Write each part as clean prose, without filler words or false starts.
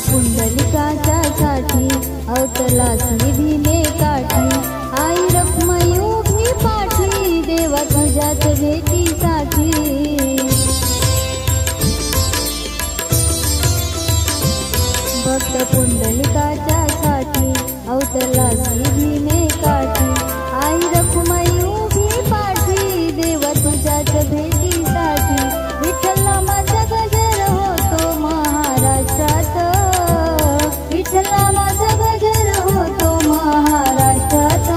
पुंडलिकाच्या साठी अवतलास भीमे काठी आई रखुमाई उभी पाठी देवा तुझ्याच भेटीसाठी भक्त पुंडलिकाच्या साठी अवतलास भीमे काठी आई रखुमाई उभी पाठी देवा तुझ्याच भेटीसाठी विठ्ठल नामाचा गजर होतो महाराष्ट्रात विठ्ठल नामाचा गजर होतो महाराष्ट्रात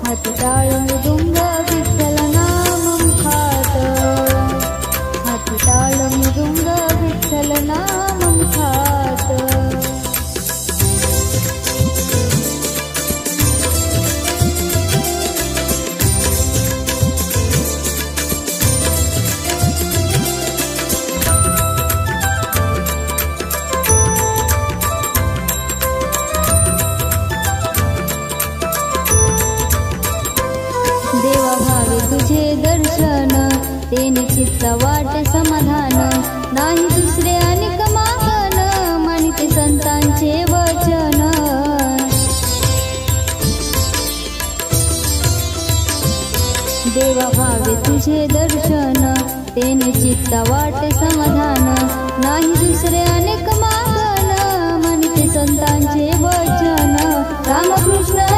हाती टाळून मृदुंग विठ्ठल नाम खात हाती टाळून मृदुंग विठ्ठल नाम खात देवा भावे तुझे दर्शन तेने चित्त वाटे समाधान नाही दुसरे अनेक मागन मानिते संतांचे वचन देवा भावे तुझे दर्शन तेने चित्त वाटे समाधान नाही दुसरे अनेक मागन मानिते संतांचे वचन रामकृष्ण